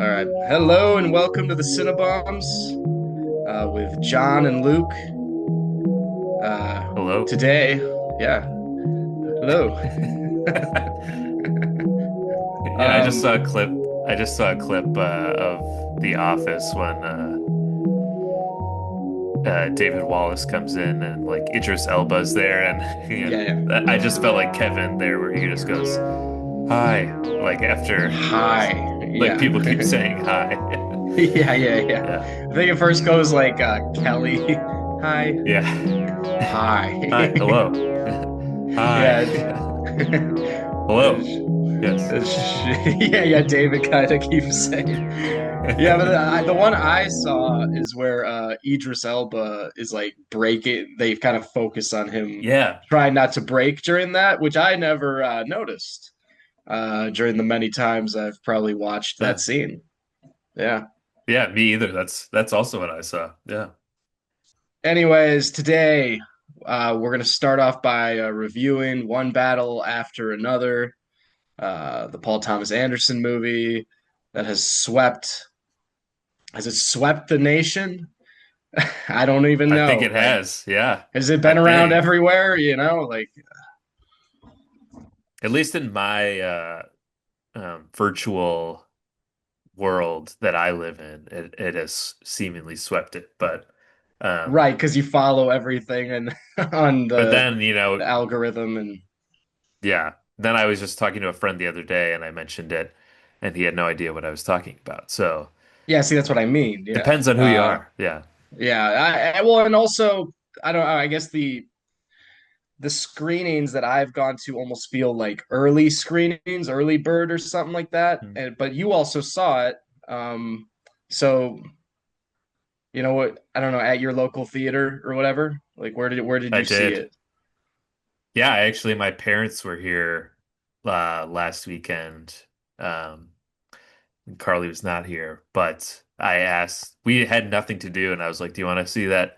All right. Hello and welcome to the Cinebums with John and Luke. Hello. Today, yeah, hello. Yeah, I just Um, saw a clip. I just saw a clip of The Office when David Wallace comes in and like Idris Elba's there, and yeah, I just felt like Kevin there, where he just goes, "Hi," like after Hi. like Yeah. people keep saying hi. Yeah, yeah, yeah. Yeah, I think it first goes like Kelly. Hi. yeah. Hi, Hi. hello. Yeah. Hi, hello. Yes. Yeah, yeah, David kind of keeps saying. Yeah, but the one I saw is where Idris Elba is like breaking. They kind of focus on him Yeah, trying not to break during that, which I never noticed during the many times I've probably watched that yeah, scene. Yeah. yeah. Me either. That's also what I saw. Yeah. Anyways, today we're gonna start off by reviewing one battle after another. The Paul Thomas Anderson movie that has it swept the nation? I don't even I think know. it Like, has. Yeah. has it I been around think. everywhere? Like, At least in my virtual world that I live in, it has seemingly swept it. Um, right, because you follow everything and on but the then, algorithm and yeah, then I was just talking to a friend the other day and I mentioned it and he had no idea what I was talking about. So yeah, see, that's what I mean. Yeah. depends on who you are. Yeah. Yeah. Well, and also, I don't. I guess the screenings that I've gone to almost feel like early screenings, early bird or something like that. Hmm. And but you also saw it. So you know what? I don't know, at your local theater or whatever. Like, where did I you see did. it? Yeah, actually, my parents were here last weekend. Um, and Carly was not here, but I asked, we had nothing to do, and I was like, "Do you want to see that?"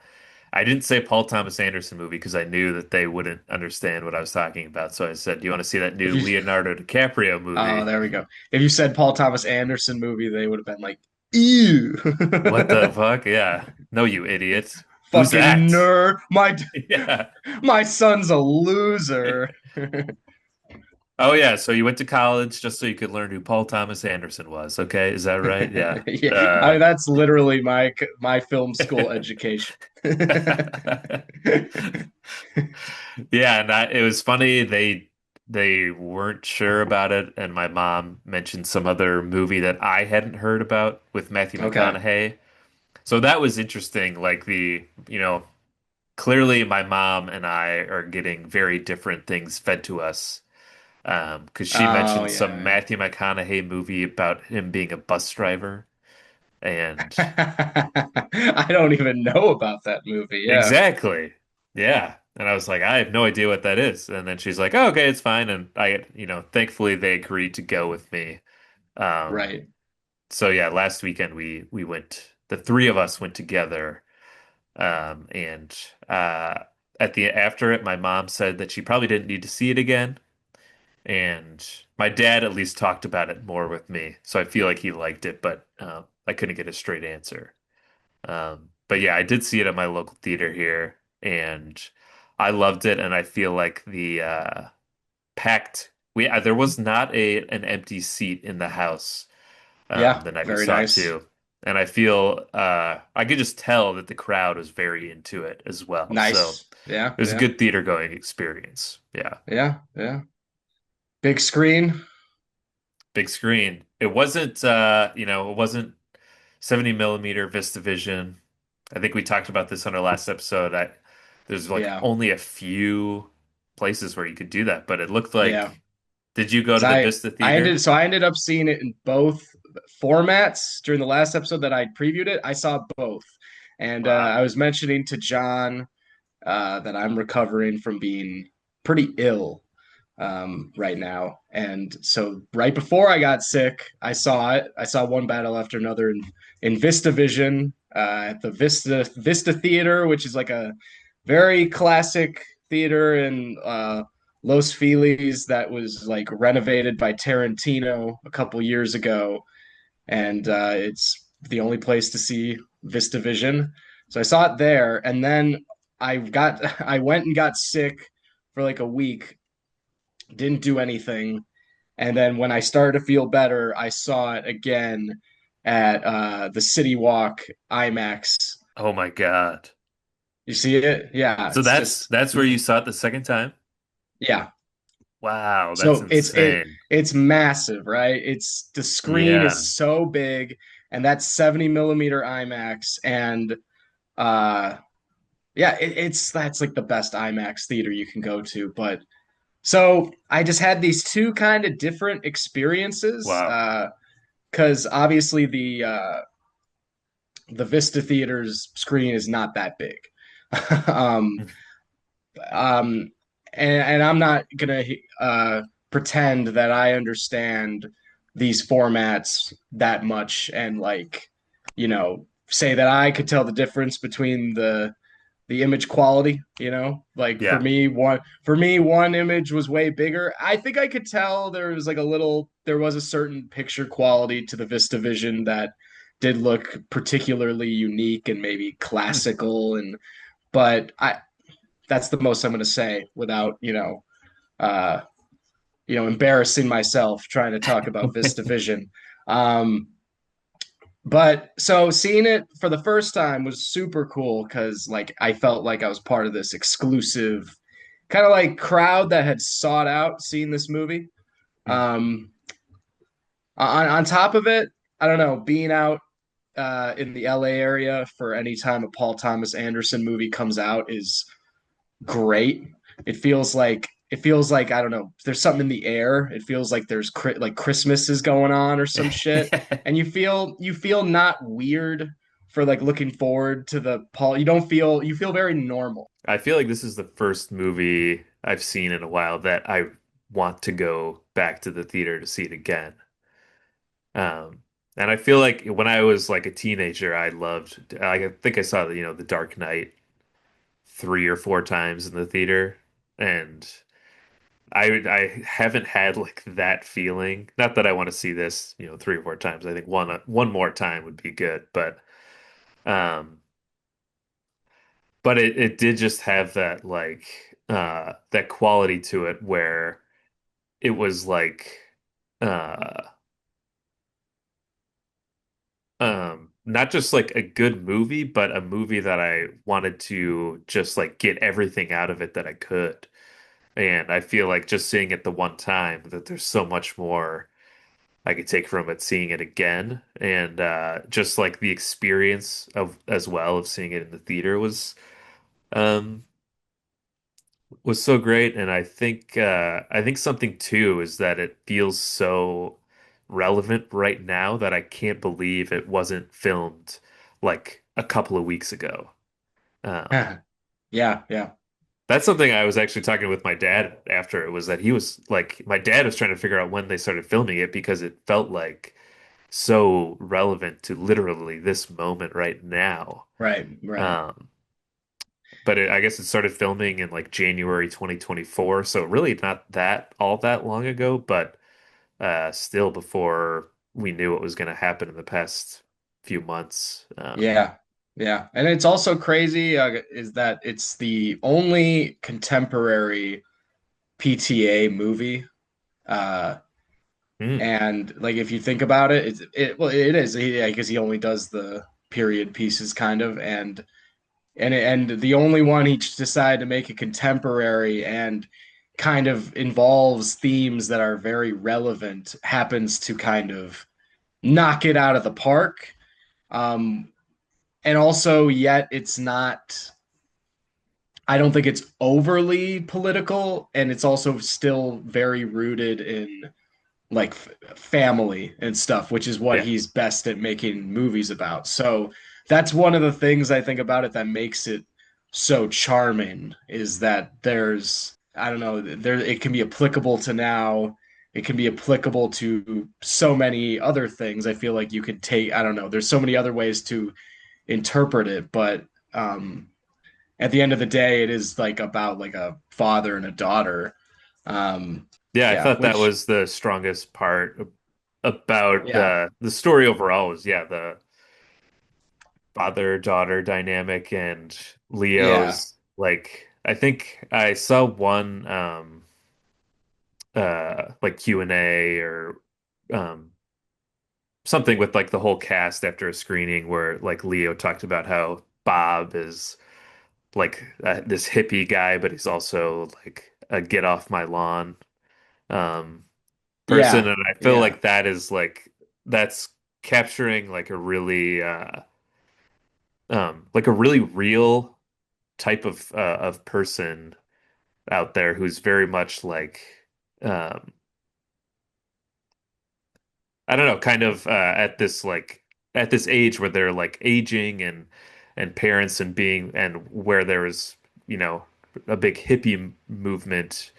I didn't say Paul Thomas Anderson movie because I knew that they wouldn't understand what I was talking about. So I said, "Do you want to see that If new you Leonardo DiCaprio Oh, movie?" there we go. If you said Paul Thomas Anderson movie, they would have been like, ew. What the fuck? Yeah. No, you idiot. Who's Fucking that? nerd. Yeah. My son's a loser. Oh yeah, so you went to college just so you could learn who Paul Thomas Anderson was. Okay, is that right? Yeah. Yeah, Uh that's literally my film school education. Yeah, and it was funny. They weren't sure about it, and my mom mentioned some other movie that I hadn't heard about with Matthew Okay. McConaughey. So that was interesting. Like clearly my mom and I are getting very different things fed to us. Because she Oh mentioned some yeah. Matthew McConaughey movie about him being a bus driver, and I don't even know about that movie. Yeah. exactly. Yeah. And I was like, I have no idea what that is. And then she's like, oh, okay, it's fine. And thankfully they agreed to go with me. Um, Right. so yeah, last weekend we went, the three of us went together. And at the after it, my mom said that she probably didn't need to see it again. And my dad at least talked about it more with me. So I feel like he liked it, but I couldn't get a straight answer. But yeah, I did see it at my local theater here, and I loved it. And I feel like the packed. There was not a an empty seat in the house Yeah. the night we Very saw it nice. too, and I feel I could just tell that the crowd was very into it as well. So Nice. Yeah. it was a Yeah. good theater going experience. Yeah, Yeah. Yeah. Big screen. big screen. It wasn't 70 millimeter VistaVision. I think we talked about this on our last episode. There's like Yeah. only a few places where you could do that, but it looked Yeah. like, did you go Because to the Vista Theater? I ended up seeing it in both formats during the last episode that I previewed it. I saw both, and Wow. I was mentioning to John that I'm recovering from being pretty ill right now, and so right before I got sick, I saw it. I saw one battle after another in VistaVision at the Vista Theater, which is like a very classic theater in Los Feliz that was like renovated by Tarantino a couple years ago. and it's the only place to see VistaVision. So I saw it there, and then I went and got sick for like a week, didn't do anything, and then when I started to feel better, I saw it again at the City Walk IMAX. Oh my God. You see it? Yeah, So it's just that's where you saw it the second time? yeah. Wow, that's So insane. it's massive, right? It's the screen Yeah. is so big, and that's 70 millimeter IMAX, and uh yeah, it's that's like the best IMAX theater you can go to. But so I just had these two kind of different experiences, Wow. because obviously the Vista Theater's screen is not that big. um, um, and I'm not gonna pretend that I understand these formats that much, and like, say that I could tell the difference between the image quality. Like Yeah. for me one image was way bigger. I think I could tell there was a certain picture quality to the VistaVision that did look particularly unique and maybe Hmm. classical, and but I that's the most I'm going to say without uh embarrassing myself trying to talk about VistaVision. um but so seeing it for the first time was super cool because like I felt like I was part of this exclusive kind of like crowd that had sought out seeing this movie. Um, on top of it, I don't know, being out in the LA area for any time a Paul Thomas Anderson movie comes out is great. It feels like I don't know. There's something in the air. It feels like there's like Christmas is going on or some shit, and you feel not weird for like looking forward to the Paul. You feel very normal. I feel like this is the first movie I've seen in a while that I want to go back to the theater to see it again. Um, and I feel like when I was like a teenager, I think I saw the Dark Knight 3 or 4 times in the theater, and I haven't had like that feeling. Not that I want to see this, 3 or 4 times. I think one more time would be good, um, but it did just have that like that quality to it where it was like uh not just like a good movie, but a movie that I wanted to just like get everything out of it that I could. And I feel like just seeing it the one time that there's so much more I could take from it seeing it again. And just like the experience of as well of seeing it in the theater um was so great. And I think something too is that it feels so relevant right now that I can't believe it wasn't filmed like a couple of weeks ago. Um, Yeah, yeah, that's something I was actually talking with my dad after. It was that he was like, my dad was trying to figure out when they started filming it because it felt like so relevant to literally this moment right now. right, right. Um, but I guess it started filming in like January 2024, so really not that all that long ago, but still before we knew what was going to happen in the past few months. Yeah, yeah. And it's also crazy is that it's the only contemporary PTA movie. Uh, mm, and like if you think about it, well, it is. I guess he only does the period pieces kind of, and the only one he decided to make a contemporary and kind of involves themes that are very relevant happens to kind of knock it out of the park. Um, and also, yet it's not. I don't think it's overly political, and it's also still very rooted in like family and stuff, which is what yeah. he's best at making movies about. So that's one of the things I think about it that makes it so charming is that there's I don't know there it can be applicable to now. It can be applicable to so many other things. I feel like you could take I don't know. There's so many other ways to interpret it, but at the end of the day, it is like about like a father and a daughter. Um, Yeah, I yeah, thought that which was the strongest part about Yeah. the story overall was, yeah, the father-daughter dynamic and Yeah. Leo's like I think I saw one like Q&A or um something with like the whole cast after a screening where like Leo talked about how Bob is like this hippie guy, but he's also like a get off my lawn um person, Yeah. and I feel Yeah. like that is like that's capturing like a really real type of person out there who's very much like um I don't know, kind of at this age where they're like aging and parents and being and where there was, you know, a big hippie movement,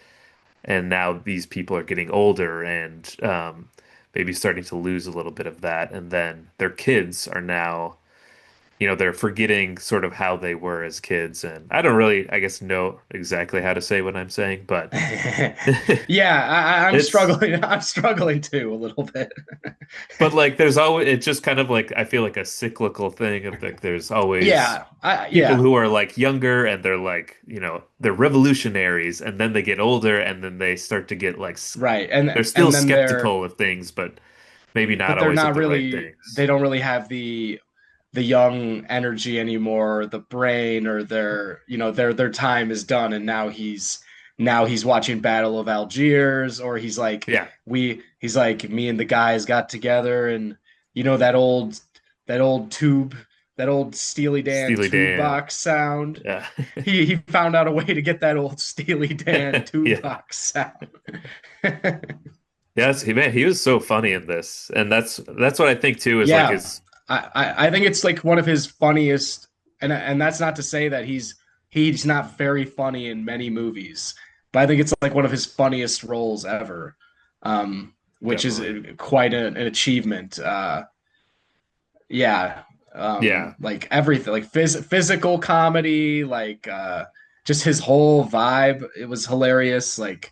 and now these people are getting older and maybe starting to lose a little bit of that, and then their kids are now, you know, they're forgetting sort of how they were as kids, and I don't really, I guess, know exactly how to say what I'm saying, but Yeah, I'm it's struggling. I'm struggling too a little bit. but like there's always it's just kind of like I feel like a cyclical thing of like there's always Yeah, people yeah, who are like younger and they're like, you know, they're revolutionaries, and then they get older and then they start to get like right. they're still And then they're skeptical of things, but maybe not but they're always of not the right really they things. don't really have the young energy anymore, the brain or their their time is done and now he's watching Battle of Algiers or Yeah. he's like me and the guys got together and that old tube that old Steely Dan Steely tube Dan. box sound. Yeah. He found out a way to get that old Steely Dan tube Yeah. box sound. Yes, he was so funny in this. And that's what I think too is like Yeah, his I think it's like one of his funniest, and that's not to say that he's not very funny in many movies, but I think it's like one of his funniest roles ever, which is definitely. quite an achievement. Yeah, Yeah. like everything, like physical comedy, like just his whole vibe. It was hilarious. Like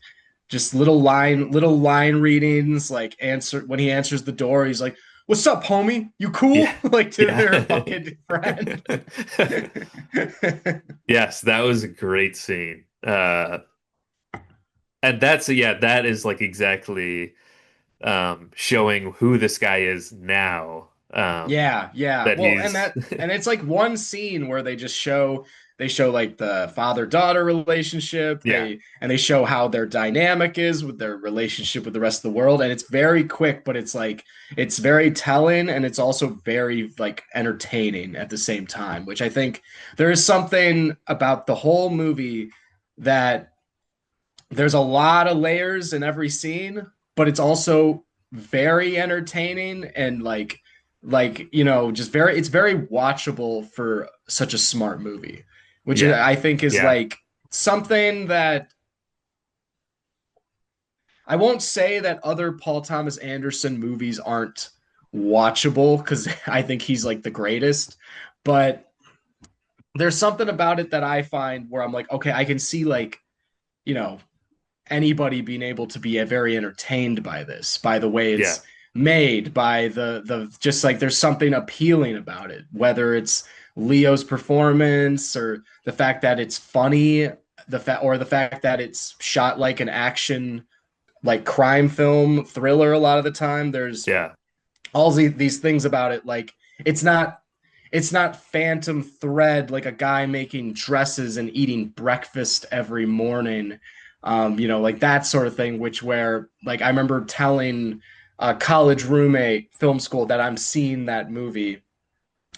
just little line readings. Like answer when he answers the door, he's like, "What's up, homie? You Yeah. cool?" Like to Yeah. their fucking friend. Yes, that was a great scene. And that's yeah, that is like exactly showing who this guy is now. Yeah, yeah. That Well, he's and it's like one scene where they show like the father-daughter relationship. yeah, They show how their dynamic is with their relationship with the rest of the world and it's very quick, but it's like it's very telling and it's also very like entertaining at the same time, which I think there is something about the whole movie that there's a lot of layers in every scene, but it's also very entertaining and just very it's very watchable for such a smart movie, which yeah, I think is yeah, like something that I won't say that other Paul Thomas Anderson movies aren't watchable because I think he's like the greatest, but there's something about it that I find where I'm like, okay, I can see like, you know, anybody being able to be very entertained by this, by the way yeah, it's made, by the just like there's something appealing about it, whether it's Leo's performance or the fact that it's funny, the fact that it's shot like an action like crime film thriller a lot of the time. There's yeah, all these things about it like it's not it's not phantom thread like a guy making dresses and eating breakfast every morning, like that sort of thing, which where like I remember telling a college roommate film school that I'm seeing that movie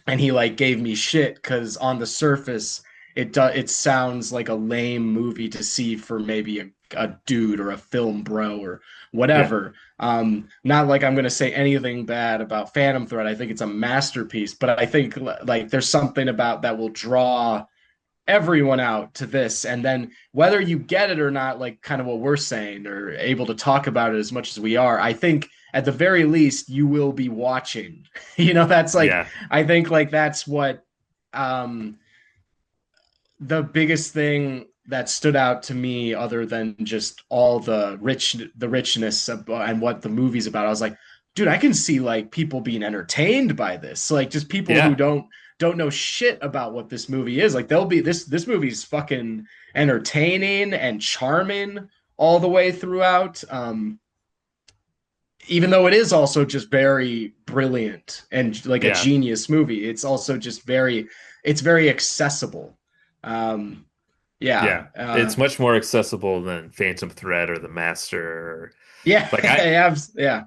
and he like gave me shit because on the surface it sounds like a lame movie to see for maybe a dude or a film bro or yeah, whatever. Not like I'm gonna say anything bad about Phantom Thread. I think it's a masterpiece, but I think like there's something about that will draw everyone out to this, and then whether you get it or not, like kind of what we're saying or able to talk about it as much as we are, I think at the very least you will be watching. That's like yeah, I think like that's what um the biggest thing that stood out to me other than just all the richness of, and what the movie's about. I was like, dude, I can see like people being entertained by this. Like just people who Yeah, don't know shit about what this movie is. Like they'll be this movie's fucking entertaining and charming all the way throughout. Even though it is also just very brilliant and like a yeah, genius movie, it's also just it's very accessible. Um, yeah, yeah. It's much more accessible than Phantom Thread or The Master. yeah, Like yeah,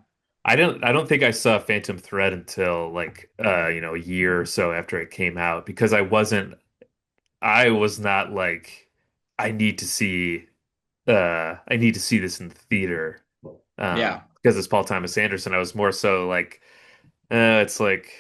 I don't think I saw Phantom Thread until like a year or so after it came out because I was not like I need to see this in the theater. yeah. Because it's Paul Thomas Anderson. I was more so like it's like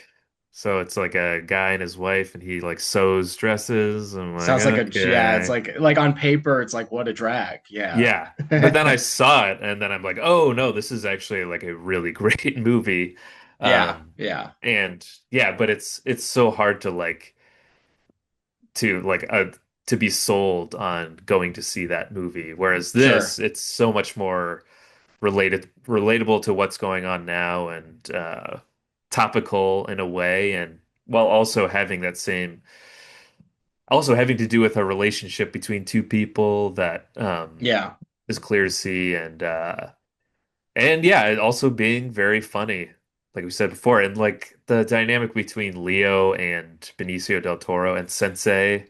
so it's like a guy and his wife and he like sews dresses. I'm like, Sounds like a yeah. It's okay. like on paper, it's like what a drag. Yeah, Yeah. But then I saw it and then I'm like, oh no, this is actually like a really great movie. yeah, Um yeah. and yeah, but it's so hard to to like to be sold on going to see that movie. Whereas this, Sure. it's so much more relatable to what's going on now and topical in a way, and while also having that same also having to do with a relationship between two people that Yeah, is clear to see and yeah, it also being very funny, like we said before, and like the dynamic between Leo and Benicio del Toro and Sensei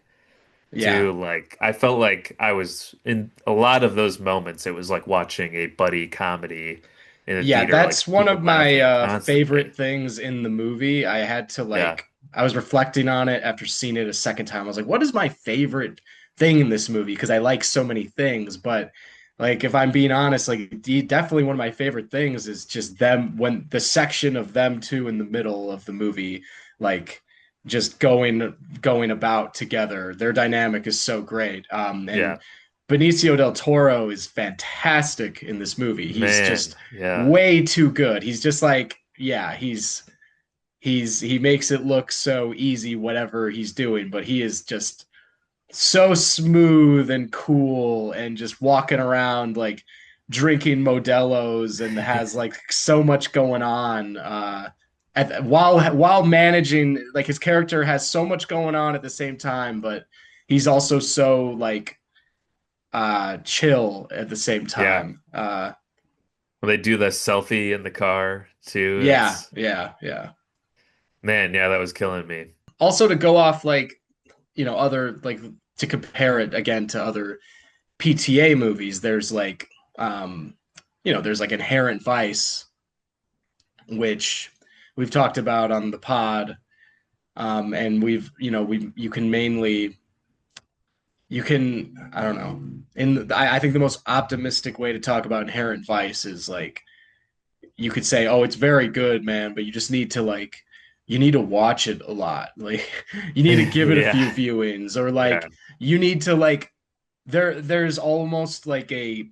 yeah. too. Like I felt like I was in a lot of those moments. It was like watching a buddy comedy in a Yeah, theater, like that's one people of my laughing constantly. favorite things in the movie. I had to Yeah, like, I was reflecting on it after seeing it a second time. I was like, what is my favorite thing in this movie? Because I like so many things, but like, if I'm being honest, like, definitely one of my favorite things is just them when the section of them two in the middle of the movie, like, just going about together. Their dynamic is so great. yeah, And Benicio del Toro is fantastic in this movie. He's man, just yeah, way too good. He's just like, yeah, he makes it look so easy whatever he's doing, but he is just so smooth and cool and just walking around like drinking Modelo's and has like so much going on while managing like his character has so much going on at the same time, but he's also so like chill at the same yeah. time. When they do the selfie in the car too, Yeah, it's yeah, yeah. man, yeah, that was killing me. Also to go off like, other like to compare it again to other PTA movies, there's like there's like Inherent Vice, which we've talked about on the pod. And we you can mainly you can I don't know. I think the most optimistic way to talk about Inherent Vice is like you could say, "Oh, it's very good, man," but you just need to like you need to watch it a lot. Like you need to give it a Yeah, few viewings or yeah, like you need to like there's almost like a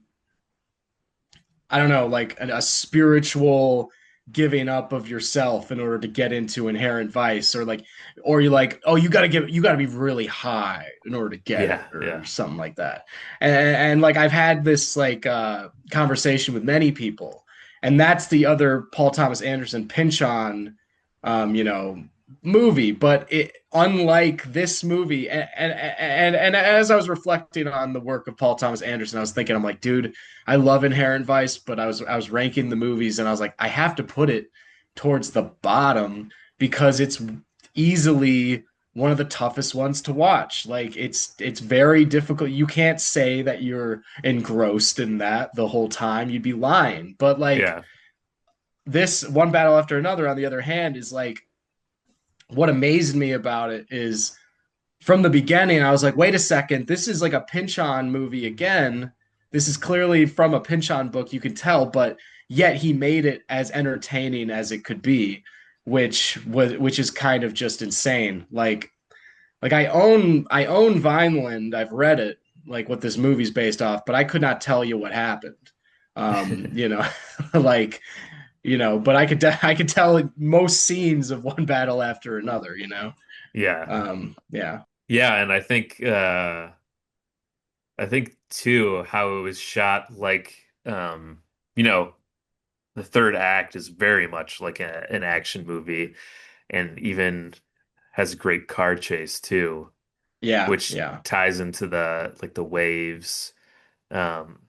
I don't know, like a spiritual giving up of yourself in order to get into Inherent Vice or like or you're like, "Oh, you got to be really high in order to get it," yeah, or yeah, something like that. And like I've had this like conversation with many people, and that's the other Paul Thomas Anderson pinch on um, you know, movie, but it unlike this movie and as I was reflecting on the work of Paul Thomas Anderson, I was thinking I'm like, dude, I love Inherent Vice, but I was ranking the movies and I was like, I have to put it towards the bottom because it's easily one of the toughest ones to watch. Like it's very difficult. You can't say that you're engrossed in that the whole time. You'd be lying. But like yeah, this One Battle After Another, on the other hand, is like what amazed me about it is from the beginning, I was like, wait a second, this is like a Pinchon movie again. This is clearly from a Pinchon book, you can tell, but yet he made it as entertaining as it could be, which is kind of just insane. Like I own Vineland, I've read it, like what this movie's based off, but I could not tell you what happened. You know, like but I could tell most scenes of One Battle After Another. yeah, Yeah, yeah, and I think too how it was shot, like you know. the third act is very much like an action movie, and even has a great car chase too, Yeah, which yeah, ties into the like the waves. Um,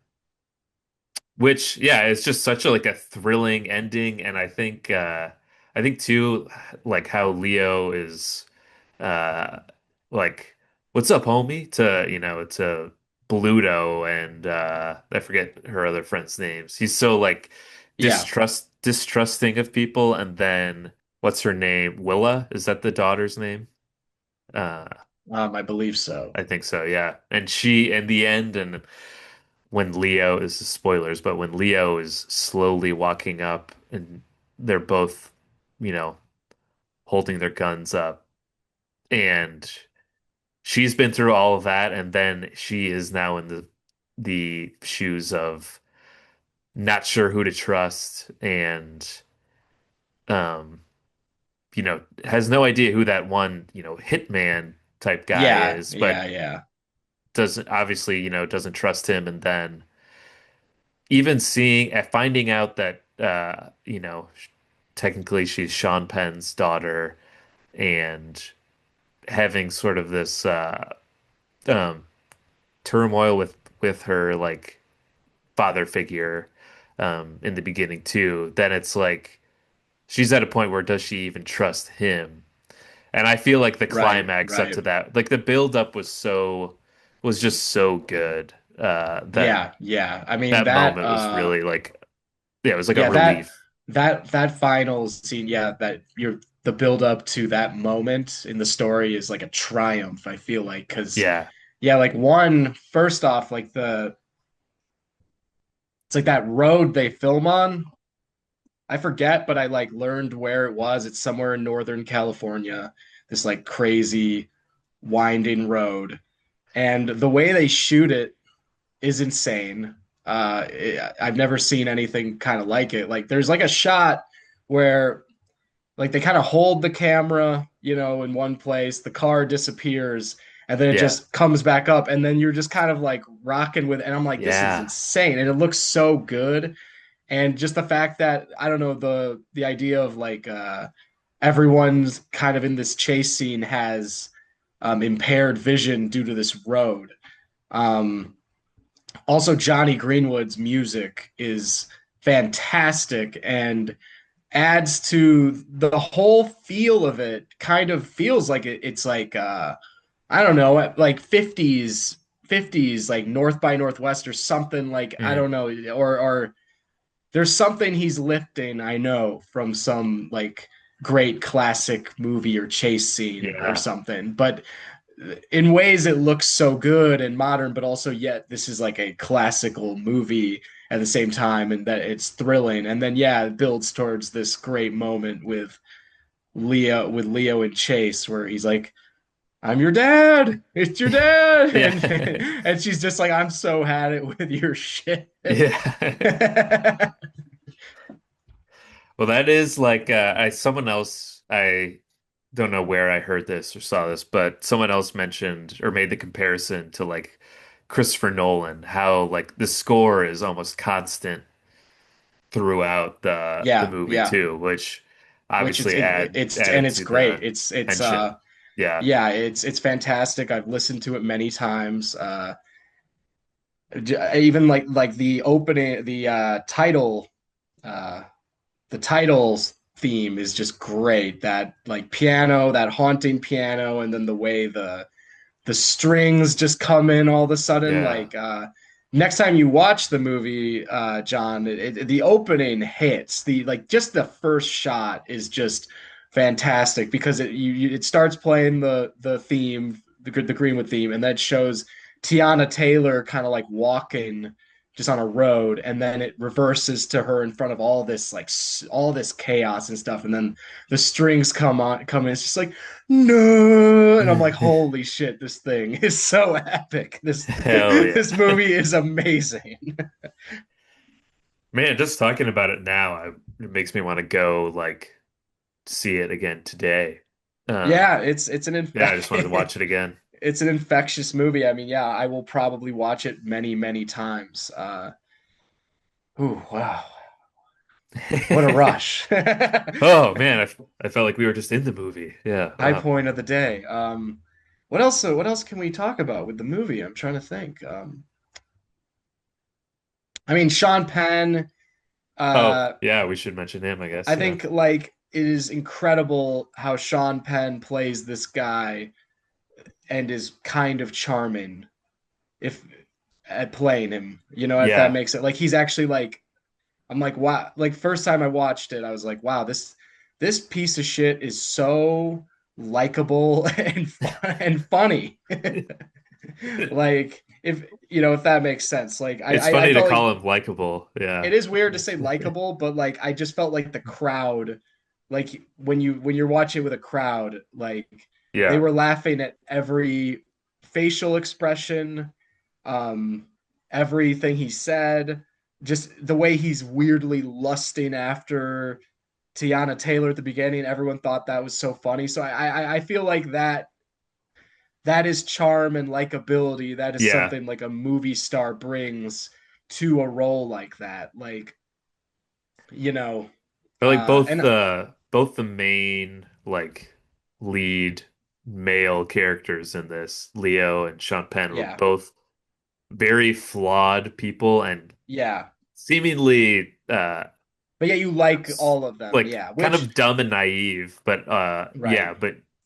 which yeah, it's just such a like a thrilling ending, and I think too like how Leo is uh like what's up, homie? To to Bluto and I forget her other friends' names. He's so like yeah. distrusting of people, and then what's her name? Willa? Is that the daughter's name? Uh I believe so. I think so, yeah. And she in the end, and when Leo this is spoilers, but when Leo is slowly walking up and they're both, you know, holding their guns up, and she's been through all of that, and then she is now in the shoes of not sure who to trust, and um has no idea who that one, hitman type guy Yeah, is, yeah, but yeah. doesn't obviously, doesn't trust him, and then even seeing finding out that technically she's Sean Penn's daughter, and having sort of this um turmoil with her like father figure in the beginning too, then it's like she's at a point where does she even trust him? And I feel like the Right, climax up right. to that, like the build up was just so good that Yeah, yeah. I mean that that moment was really like yeah, it was like a yeah, relief. that final scene, yeah, that you're the build up to that moment in the story is like a triumph, I feel like, because Yeah. yeah, like one first off, like the it's like that road they film on. I forget, but I like learned where it was. It's somewhere in Northern California, this like crazy winding road. And the way they shoot it is insane. I've never seen anything kind of like it. Like there's like a shot where like they kind of hold the camera, in one place, the car disappears, and then it Yeah. just comes back up, and then you're just kind of like rocking with, and I'm like, this is Yeah. insane, and it looks so good, and just the fact that I don't know the idea of like everyone's kind of in this chase scene has impaired vision due to this road. Um, Also, Johnny Greenwood's music is fantastic and adds to the whole feel of it. Kind of feels like it's like I don't know, like 50s like North by Northwest or something like I Mm. don't know or there's something he's lifting, I know, from some like great classic movie or chase scene or Yeah. something. But in ways it looks so good and modern, but also yet this is like a classical movie at the same time, and that it's thrilling. And then yeah, it builds towards this great moment with Leo and Chase, where he's like, "I'm your dad. It's your dad," and Yeah. and she's just like, "I'm so had it with your shit." Yeah. Well, that is like I someone else I don't know where I heard this or saw this, but someone else mentioned or made the comparison to like Christopher Nolan, how like the score is almost constant throughout the Yeah, movie yeah. too, which Which obviously it's and added it's to great. the It's tension. Yeah. yeah, it's fantastic. I've listened to it many times. Even like the opening, uh the titles theme is just great. That like piano, that haunting piano, and then the way the strings just come in all of a sudden. Yeah. Like next time you watch the movie, John, the opening hits. The like just the first shot is just fantastic because it starts playing the theme, the Greenwood theme, and then shows Tiana Taylor kind of like walking just on a road, and then it reverses to her in front of all this like all this chaos and stuff, and then the strings come in. It's just like no, and I'm like, holy shit, this thing is so epic. This Hell this yeah. movie is amazing. Man, just talking about it now, it makes me want to go like see it again today. Um, Yeah, it's an yeah, I just wanted to watch it again. it's an infectious movie. I mean, yeah, I will probably watch it many, many times. Ooh, wow. What a rush. Oh man, I felt like we were just in the movie. Yeah, High wow. point of the day. What else can we talk about with the movie? I'm trying to think. I mean, Sean Penn, Oh, uh, yeah, we should mention him, I guess. I Yeah. think like it is incredible how Sean Penn plays this guy and is kind of charming if at playing him, if that Yeah. makes it like he's actually like I'm like wow, like first time I watched it, I was like, wow, this piece of shit is so likable and funny. Like if that makes sense. Like It's I funny to felt like call him likable. it Yeah. is weird to It's say likable, but like I just felt like the crowd, like when you're watching it with a crowd, like they yeah. were laughing at every facial expression, um, everything he said, just the way he's weirdly lusting after Tiana Taylor at the beginning. Everyone thought that was so funny. So I feel like that is charm and likability. That is Yeah. something like a movie star brings to a role like that. Like, you know, Or like and both the main like lead male characters in this, Leo and Sean Penn, were yeah, both very flawed people and yeah. seemingly But yeah, you like all of them. like Yeah, kind which of dumb and naive, but right.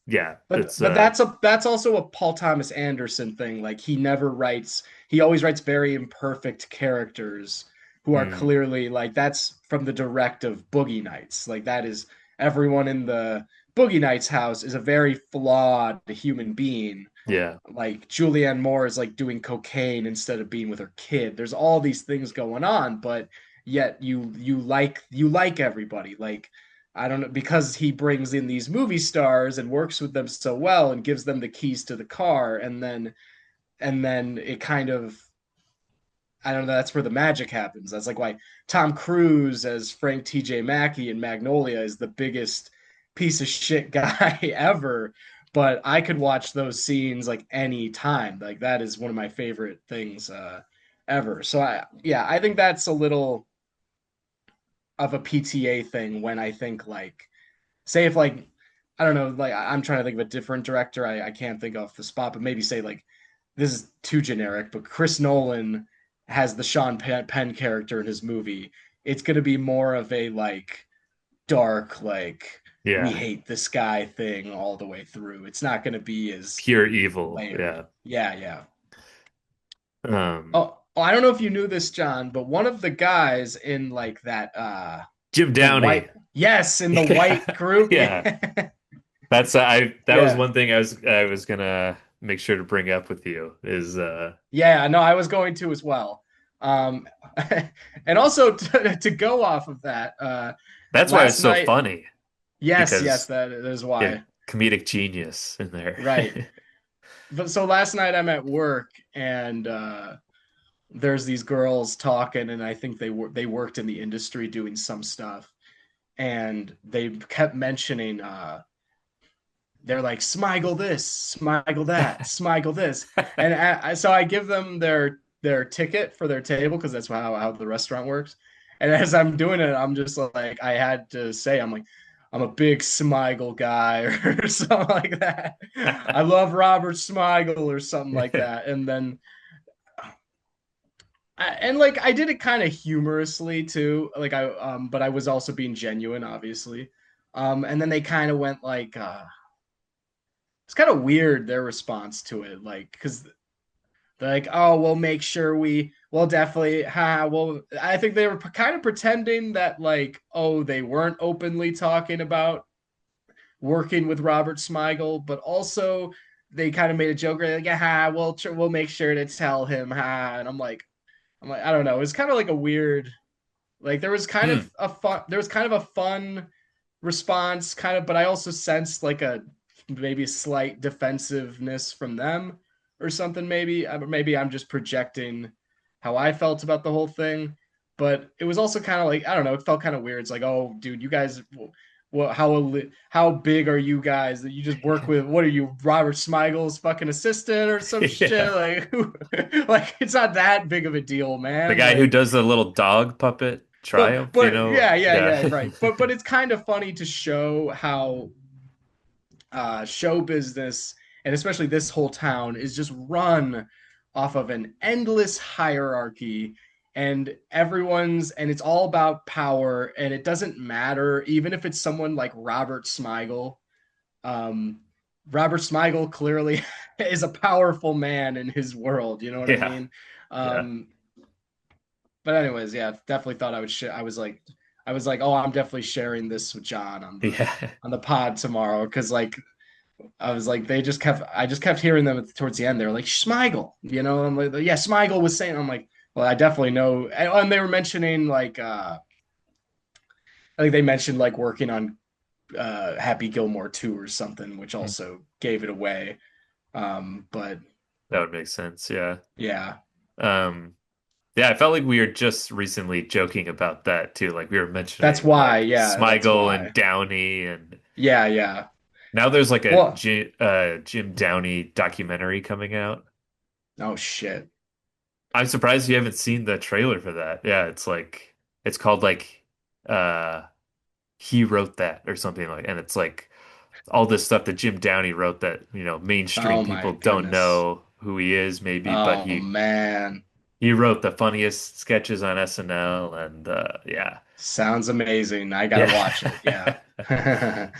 yeah, it's But that's also a Paul Thomas Anderson thing. Like he always writes very imperfect characters who are mm, clearly like that's from the direct of Boogie Nights. Like that is everyone in the Boogie Nights house is a very flawed human being. yeah. Like Julianne Moore is like doing cocaine instead of being with her kid. There's all these things going on, but yet you like everybody. Like I don't know because he brings in these movie stars and works with them so well and gives them the keys to the car and then it kind of I don't know, that's where the magic happens. That's like why Tom Cruise as Frank TJ Mackey in Magnolia is the biggest piece of shit guy ever. But I could watch those scenes like any time. Like that is one of my favorite things ever. So I think that's a little of a PTA thing when I think like say if like I don't know, like I'm trying to think of a different director. I can't think off the spot, but maybe say like this is too generic, but Chris Nolan has the Sean Penn character in his movie. It's going to be more of a like dark, like we Yeah. hate this guy thing all the way through. It's not going to be as Pure evil. layered. Yeah. Yeah, yeah. Um, Oh, I don't know if you knew this, John, but one of the guys in like that Jim the Downey. white yes, in the Yeah. white group. Yeah. Yeah. That was Yeah. one thing I was gonna make sure to bring up with you is Yeah, no, I was going to as well. Um, and also to go off of that, that's why it's last so night, funny yes, because that is yeah, why. comedic genius in there. Right. But so last night I'm at work and there's these girls talking, and I think they worked in the industry doing some stuff, and they kept mentioning they're like Smiggle this, Smiggle that, Smiggle this, and so I give them their ticket for their table because that's how the restaurant works. And as I'm doing it, I'm just like I had to say I'm a big Smiggle guy or something like that. I love Robert Smiggle or something like Yeah. that. And then and like I did it kind of humorously too, like but I was also being genuine, obviously. And then they kind of went like it's kind of weird their response to it, like because they're like, oh, we'll make sure we'll definitely, well, I think they were kind of pretending that like, oh, they weren't openly talking about working with Robert Smigel, but also they kind of made a joke like, we'll make sure to tell him, and I'm like, I don't know, it's kind of like a weird, like Hmm. there was kind of a fun response, kind of, but I also sensed like a maybe slight defensiveness from them or something. Maybe I'm just projecting how I felt about the whole thing, but it was also kind of like I don't know. It felt kind of weird. It's like, oh, dude, you guys, what? How big are you guys that you just work with? What are you, Robert Smigel's fucking assistant or some shit? Yeah. Like, like it's not that big of a deal, The man. guy who Like, does the little dog puppet. Triumph, you know? Yeah, yeah, Yeah. yeah, right. But it's kind of funny to show how show business and especially this whole town is just run off of an endless hierarchy and it's all about power and it doesn't matter even if it's someone like Robert Smigel. um Robert Smigel clearly is a powerful man in his world, you know what I Yeah. mean? Yeah. um but anyways, yeah, definitely thought I would share. I was like, oh, I'm definitely sharing this with John Yeah. on the pod tomorrow because like I was like, I just kept hearing them towards the end. They were like, Smigel, you know, I'm like, yeah, Smigel was saying, I'm like, well, I definitely know. And they were mentioning like, I think they mentioned like working on Happy Gilmore 2 or something, which also gave it away. But That would make sense. Yeah. yeah, Um, yeah, I felt like we were just recently joking about that too. Like we were that's mentioning why. like Yeah, that's Smigel and why. Downey, and Yeah, yeah. now there's like a Well, Jim Downey documentary coming out. oh shit. I'm surprised you haven't seen the trailer for that. Yeah, it's called like uh he wrote that or something like, and it's like all this stuff that Jim Downey wrote that, mainstream Oh my people don't goodness. know who he is maybe, but Oh he man. he wrote the funniest sketches on SNL and yeah. Sounds amazing. I gotta watch it. Yeah. Yeah.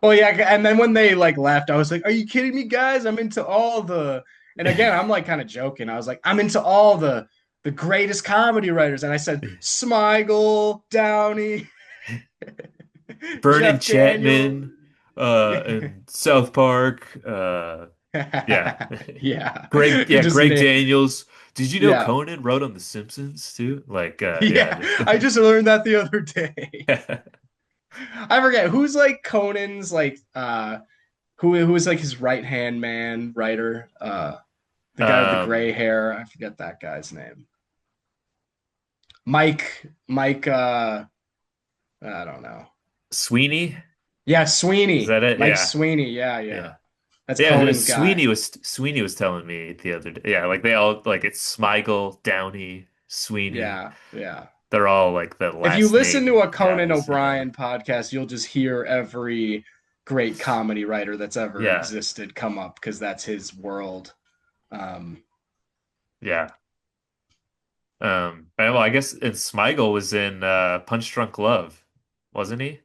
Well, yeah, and then when they like left, I was like, "Are you kidding me, guys? I'm into all the." And again, I'm like kind of joking. I was like, "I'm into all the greatest comedy writers," and I said Smigel, Downey, Vernon Jeff Daniel. Chapman, and South Park, yeah. Yeah, Yeah, just Greg name. Daniels. Did you know Yeah, Conan wrote on The Simpsons too? Like, yeah, yeah. I just learned that the other day. I forget who's like Conan's like who is like his right hand man writer, the guy with the gray um, hair. I forget that guy's name. Mike I don't know. Sweeney. Yeah, Is Sweeney. that it? Mike Yeah, Sweeney. Yeah, yeah. yeah, That's yeah. Conan's guy. Sweeney was telling me the other day. Yeah, like they all like it's Smigel, Downey, Sweeney. Yeah, yeah. They're all like the If you last listen to name a Conan guys. O'Brien podcast, you'll just hear every great comedy writer that's ever Yeah, existed come up because that's his world. Um, yeah. Well, I guess and Smigel was in Punch Drunk Love, wasn't he?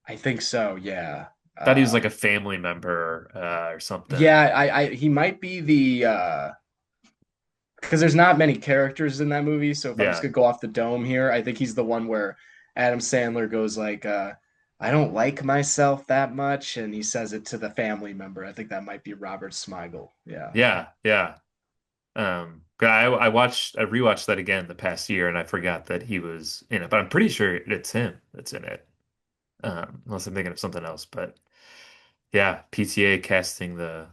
I think so. Yeah. Thought he was like a family member or something. Yeah. He might be the because there's not many characters in that movie. So if I'm just Yeah, gonna go off the dome here, I think he's the one where Adam Sandler goes like, "I don't like myself that much," and he says it to the family member. I think that might be Robert Smigel. Yeah. yeah, yeah. I rewatched that again the past year, and I forgot that he was in it. But I'm pretty sure it's him that's in it, unless I'm thinking of something else. But yeah, PTA casting the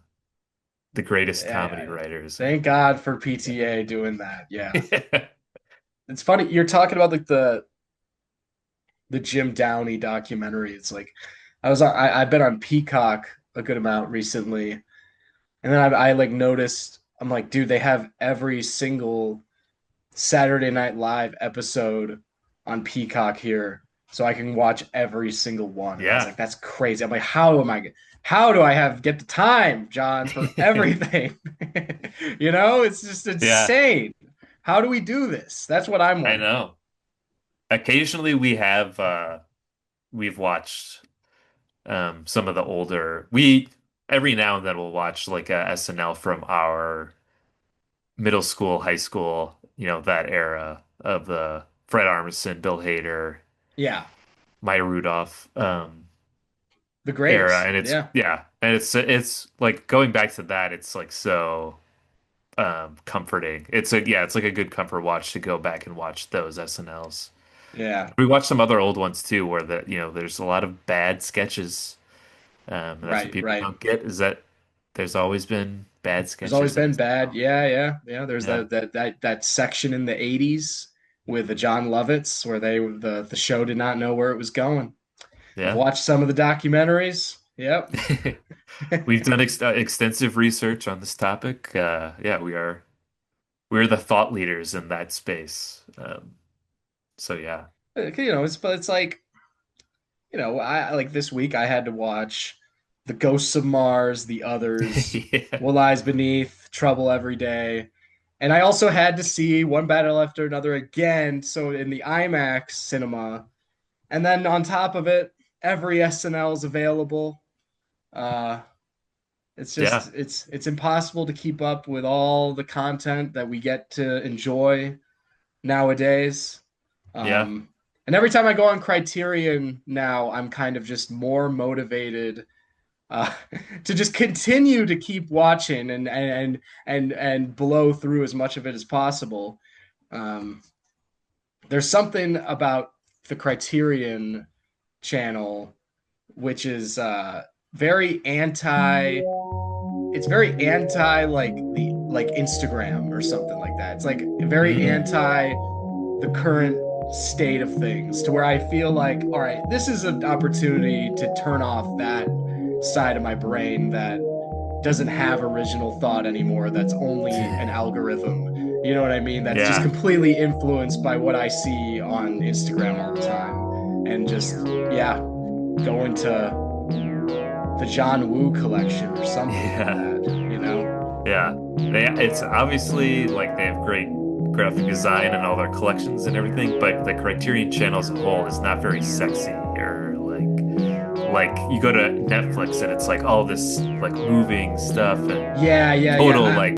greatest comedy Yeah. writers, and Thank God for yeah, PTA doing that. Yeah. It's funny you're talking about like the Jim Downey documentary. It's like I've been on Peacock a good amount recently, and then I like noticed I'm like, dude, they have every single Saturday Night Live episode on Peacock here, so I can watch every single one. And I was yeah, like, that's crazy. I'm like, how do I have get the time, John, for everything? You know, it's just yeah. insane. How do we do this? That's what I'm I wondering. know. Occasionally, we've watched some of the older. We every now and then we'll watch like a SNL from our middle school, high school, that era of the Fred Armisen, Bill Hader, Yeah, Maya Rudolph the era, greatest. and it's Yeah, yeah, and it's like going back to that, it's like so comforting. It's like a good comfort watch to go back and watch those SNLs. yeah, We watched some other old ones too, where there's a lot of bad sketches. And that's what right, people right. don't get is that there's always been bad There's always sketches in been bad. SNL. Yeah, yeah, yeah. There's Yeah, that section in the '80s with the John Lovitz where the show did not know where it was going. I've yeah. watched some of the documentaries. Yep. We've done extensive research on this topic. Yeah, we're the thought leaders in that space. So yeah. It's like, I like this week I had to watch The Ghosts of Mars, The Others, Yeah. What Lies Beneath, Trouble Every Day. And I also had to see One Battle After Another again, so in the IMAX cinema. And then on top of it, every SNL is available. Uh, Yeah. it's impossible to keep up with all the content that we get to enjoy nowadays. Yeah. Um, and every time I go on Criterion now, I'm kind of just more motivated uh, to just continue to keep watching and blow through as much of it as possible. Um, there's something about the Criterion channel which is very anti. It's very anti like Instagram or something like that. It's like very Mm. anti the current state of things to where I feel like, all right, this is an opportunity to turn off that side of my brain that doesn't have original thought anymore. That's only an algorithm. You know what I mean? That's just Yeah. completely influenced by what I see on Instagram all the time. And just, yeah, going to the John Woo collection or something like Yeah. that. Yeah. It's obviously like they have great graphic design and all their collections and everything, but the Criterion channel as a whole is not very sexy or like you go to Netflix and it's like all this like moving stuff and Yeah, yeah, yeah. total Not like